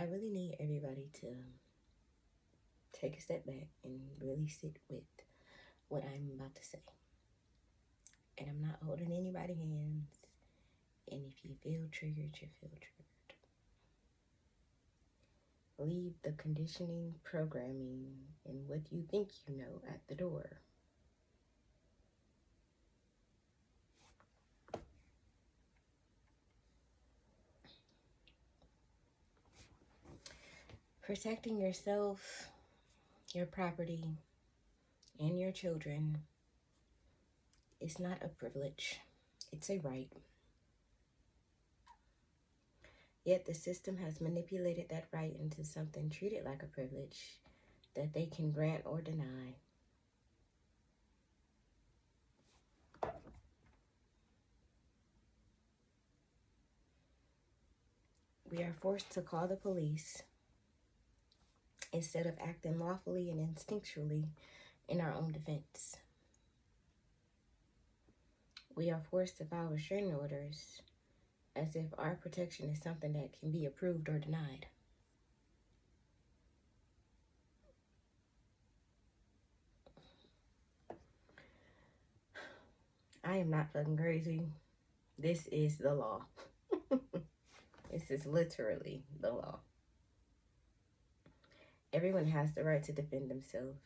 I really need everybody to take a step back and really sit with what I'm about to say. And I'm not holding anybody's hands. And if you feel triggered, you feel triggered. Leave the conditioning, programming, and what you think you know at the door. Protecting yourself, your property, and your children is not a privilege. It's a right. Yet the system has manipulated that right into something treated like a privilege that they can grant or deny. We are forced to call the police instead of acting lawfully and instinctually in our own defense. We are forced to file restraining orders as if our protection is something that can be approved or denied. I am not fucking crazy. This is the law. This is literally the law. Everyone has the right to defend themselves.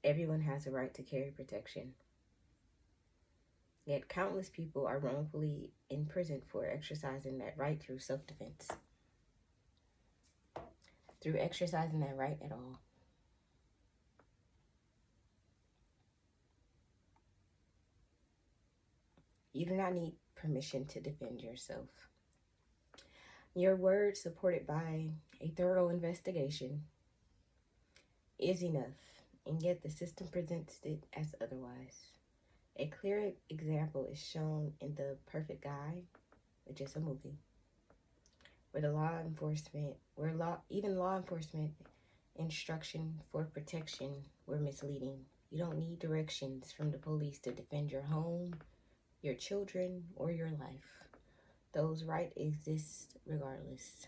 Everyone has a right to carry protection. Yet countless people are wrongfully imprisoned for exercising that right through self-defense. Through exercising that right at all. You do not need permission to defend yourself. Your word, supported by a thorough investigation, is enough, and yet the system presents it as otherwise. A clear example is shown in The Perfect Guy, which is a movie, where even law enforcement instruction for protection were misleading. You don't need directions from the police to defend your home, your children, or your life. Those rights exist regardless.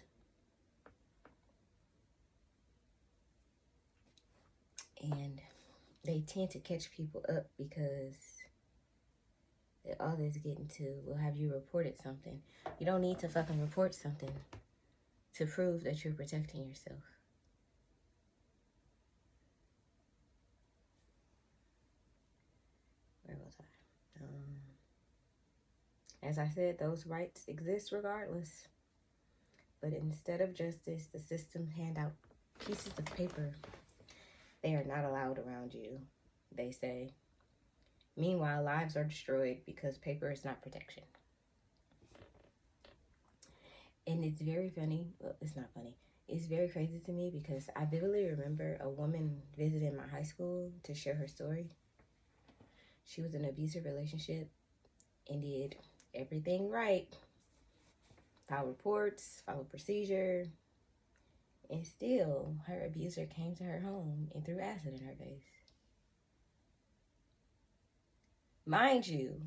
And they tend to catch people up because all this getting to, well, have you reported something? You don't need to fucking report something to prove that you're protecting yourself. Where was I? As I said, those rights exist regardless. But instead of justice, the system hand out pieces of paper. They are not allowed around you, they say. Meanwhile, lives are destroyed because paper is not protection. And it's very funny. Well, it's not funny. It's very crazy to me because I vividly remember a woman visiting my high school to share her story. She was in an abusive relationship and did everything right. Filed reports, followed procedure. And still, her abuser came to her home and threw acid in her face. Mind you,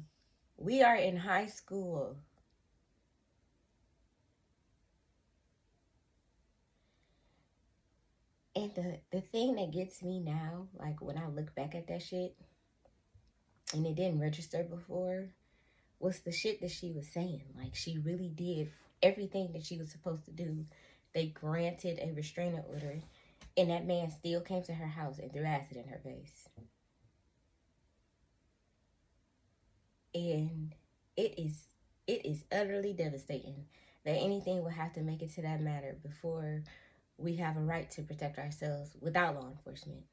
we are in high school. And the thing that gets me now, like when I look back at that shit, and it didn't register before, was the shit that she was saying. Like, she really did everything that she was supposed to do. They granted a restraining order, and that man still came to her house and threw acid in her face. And it is utterly devastating that anything will have to make it to that matter before we have a right to protect ourselves without law enforcement.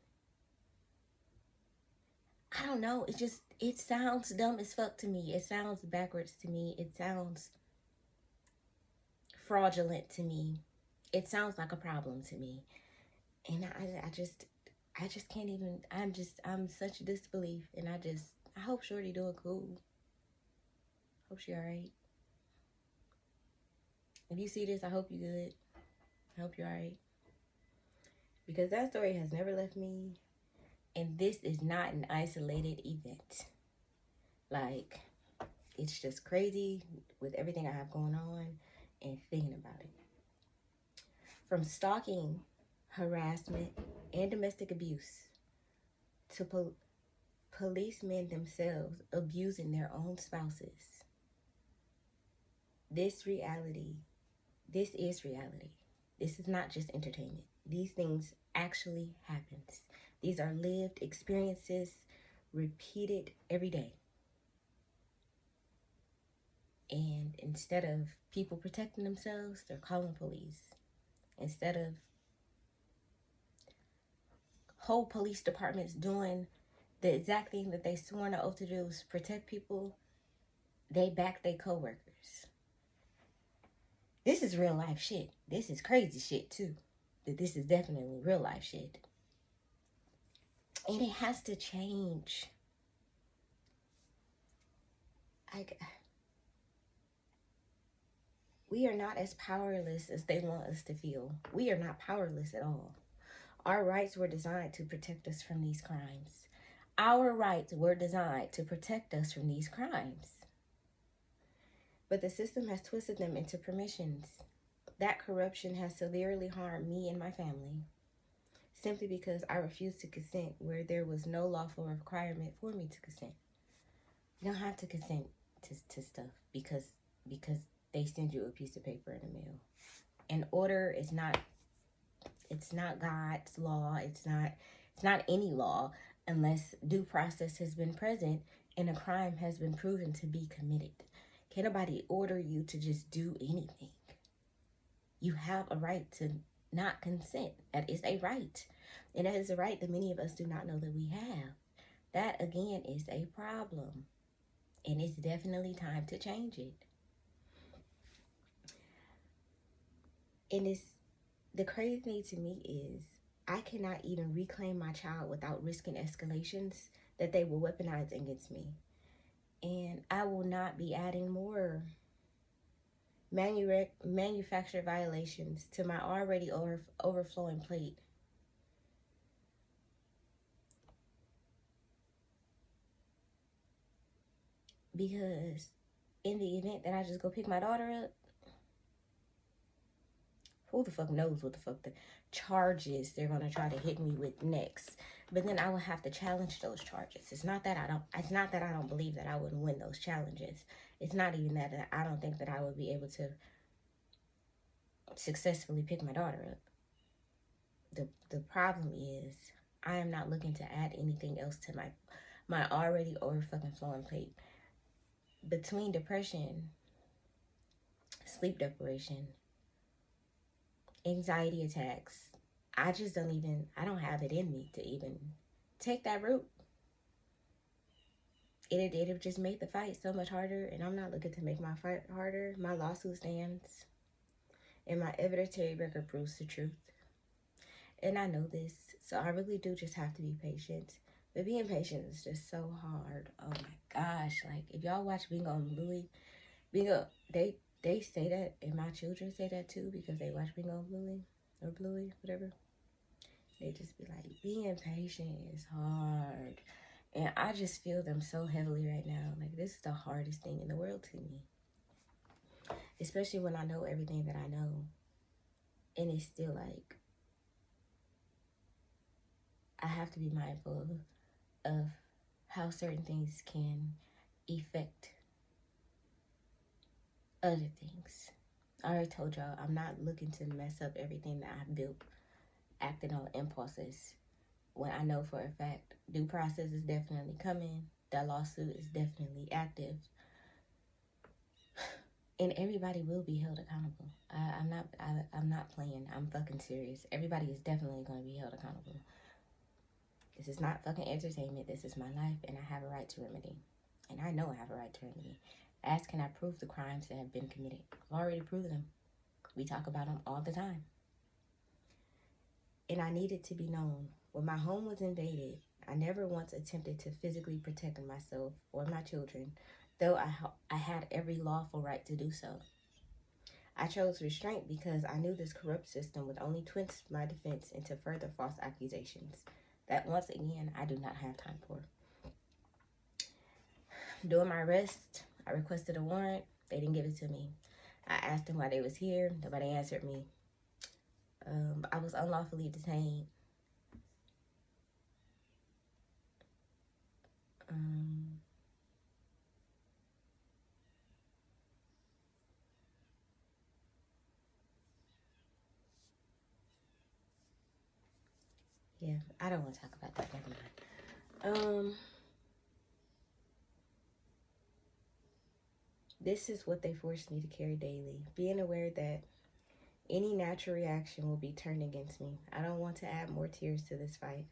I don't know. It sounds dumb as fuck to me. It sounds backwards to me. It sounds fraudulent to me. It sounds like a problem to me. And I just can't even, I'm such disbelief. And I hope Shorty doing cool. Hope she all right. If you see this, I hope you good. I hope you're all right. Because that story has never left me. And this is not an isolated event. Like, it's just crazy with everything I have going on and thinking about it. From stalking, harassment, and domestic abuse to policemen themselves abusing their own spouses. This is reality. This is not just entertainment. These things actually happen. These are lived experiences, repeated every day. And instead of people protecting themselves, they're calling police. Instead of whole police departments doing the exact thing that they sworn an oath to do, is protect people, they back their co-workers. This is real life shit. This is crazy shit too. But this is definitely real life shit. And it has to change. We are not as powerless as they want us to feel. We are not powerless at all. Our rights were designed to protect us from these crimes. Our rights were designed to protect us from these crimes. But the system has twisted them into permissions. That corruption has severely harmed me and my family, simply because I refused to consent where there was no lawful requirement for me to consent. You don't have to consent to stuff because they send you a piece of paper in the mail. An order is not, it's not God's law. It's not any law unless due process has been present and a crime has been proven to be committed. Can't nobody order you to just do anything. You have a right to not consent. That is a right. And that is a right that many of us do not know that we have. That, again, is a problem. And it's definitely time to change it. And the crazy thing to me is I cannot even reclaim my child without risking escalations that they will weaponize against me. And I will not be adding more manufactured violations to my already overflowing plate. Because in the event that I just go pick my daughter up, who the fuck knows what the fuck the charges they're going to try to hit me with next. But then I will have to challenge those charges. It's not that I don't believe that I wouldn't win those challenges. It's not even that I don't think that I would be able to successfully pick my daughter up. The problem is I am not looking to add anything else to my already over fucking flowing plate. Between depression, sleep deprivation, anxiety attacks, I don't have it in me to even take that route. It have just made the fight so much harder, and I'm not looking to make my fight harder. My lawsuit stands, and my evidentiary record proves the truth. And I know this, so I really do just have to be patient. But being patient is just so hard. Oh my gosh, like if y'all watch Bingo and Bluey, they say that, and my children say that too because they watch Bingo and Bluey, or Bluey, whatever. They just be like, being patient is hard. And I just feel them so heavily right now. Like, this is the hardest thing in the world to me. Especially when I know everything that I know. And it's still like, I have to be mindful of how certain things can affect other things. I already told y'all, I'm not looking to mess up everything that I've built, acting on impulses, when I know for a fact due process is definitely coming. That lawsuit is definitely active. And everybody will be held accountable. I'm not playing. I'm fucking serious. Everybody is definitely going to be held accountable. This is not fucking entertainment. This is my life, and I have a right to remedy. And I know I have a right to remedy. As can I prove the crimes that have been committed? I've already proved them. We talk about them all the time. And I need it to be known. When my home was invaded, I never once attempted to physically protect myself or my children, though I had every lawful right to do so. I chose restraint because I knew this corrupt system would only twist my defense into further false accusations that, once again, I do not have time for. During my arrest, I requested a warrant. They didn't give it to me. I asked them why they was here. Nobody answered me. I was unlawfully detained. Yeah, I don't want to talk about that. Never mind. This is what they forced me to carry daily. Being aware that any natural reaction will be turned against me. I don't want to add more tears to this fight.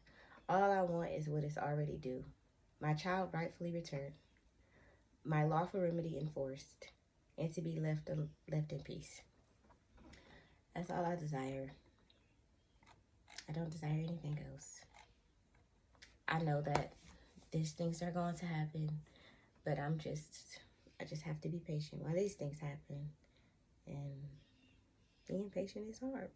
All I want is what is already due. My child rightfully returned. My lawful remedy enforced. And to be left in peace. That's all I desire. I don't desire anything else. I know that these things are going to happen, but I just have to be patient while these things happen. And being patient is hard.